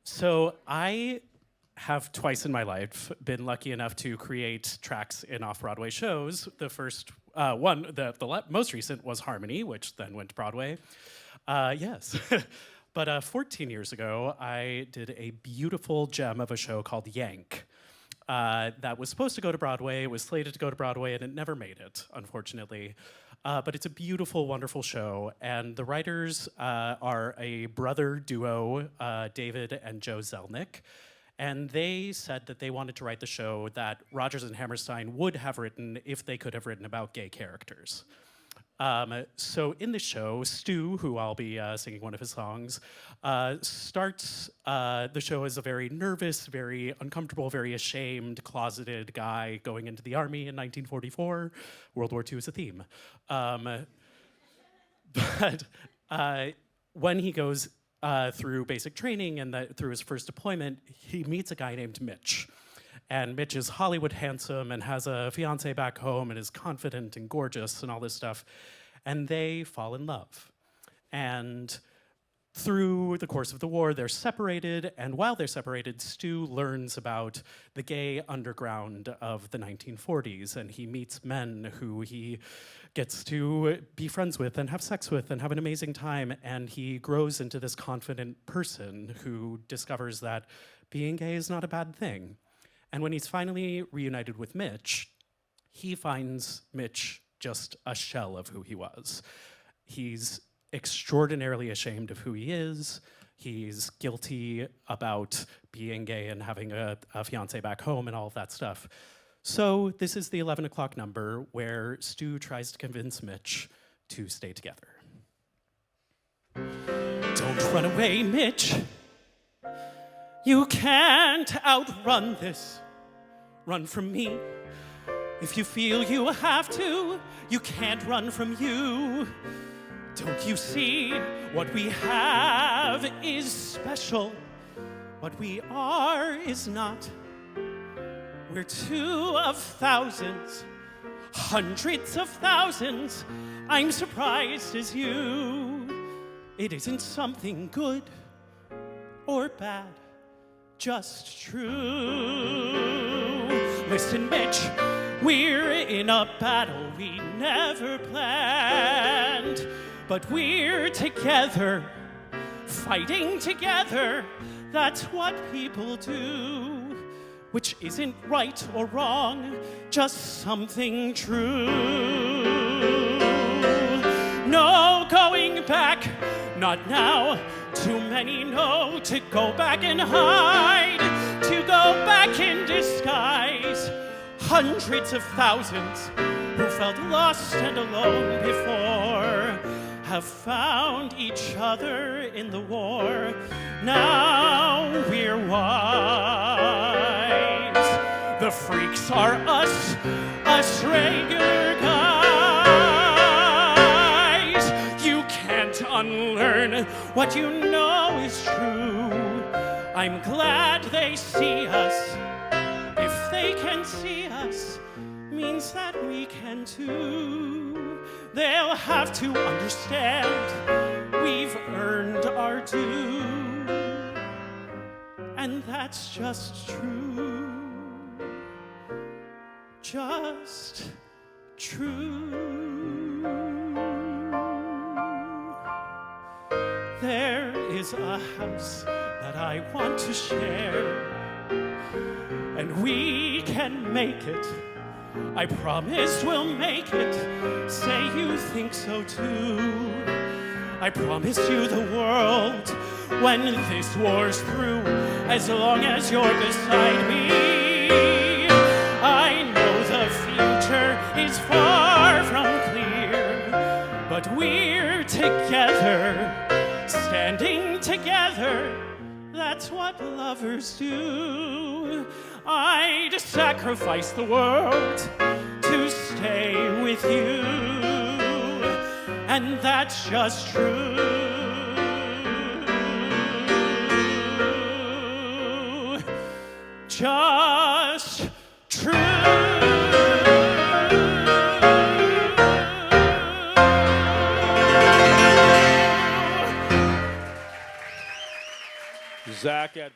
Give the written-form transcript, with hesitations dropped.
So I have twice in my life been lucky enough to create tracks in off-Broadway shows. The first one, most recent was Harmony, which then went to Broadway. Yes. But 14 years ago, I did a beautiful gem of a show called Yank. That was supposed to go to Broadway, it was slated to go to Broadway, and it never made it, unfortunately. But it's a beautiful, wonderful show, and the writers are a brother duo, David and Joe Zelnick, and they said that they wanted to write the show that Rodgers and Hammerstein would have written if they could have written about gay characters. So in the show, Stu, who I'll be singing one of his songs, starts the show as a very nervous, very uncomfortable, very ashamed, closeted guy going into the army in 1944. World War II is a theme. But when he goes through basic training and through his first deployment, he meets a guy named Mitch. And Mitch is Hollywood handsome and has a fiance back home and is confident and gorgeous and all this stuff. And they fall in love. And through the course of the war, they're separated. And while they're separated, Stu learns about the gay underground of the 1940s. And he meets men who he gets to be friends with and have sex with and have an amazing time. And he grows into this confident person who discovers that being gay is not a bad thing. And when he's finally reunited with Mitch, he finds Mitch just a shell of who he was. He's extraordinarily ashamed of who he is. He's guilty about being gay and having a fiance back home and all of that stuff. So this is the 11 o'clock number where Stu tries to convince Mitch to stay together. Don't run away, Mitch. You can't outrun this. Run from me. If you feel you have to, you can't run from you. Don't you see what we have is special? What we are is not. We're two of thousands, hundreds of thousands. I'm surprised as you. It isn't something good or bad, just true. Listen, Mitch, we're in a battle we never planned, but we're together, fighting together. That's what people do, which isn't right or wrong, just something true. No going back, not now. Too many know to go back and hide, to go back in disguise. Hundreds of thousands who felt lost and alone before have found each other in the war. Now we're wise. The freaks are us regular guys. You can't unlearn what you know is true. I'm glad they see us. If they can see us, means that we can too. They'll have to understand we've earned our due. And that's just true. Just true. There is a house that I want to share, and we can make it. I promise we'll make it. Say you think so too. I promise you the world when this war's through, as long as you're beside me. I know the future is far from clear, but we're together, standing together. That's what lovers do. I'd sacrifice the world to stay with you, and that's just true. Just true. Zach Edwards.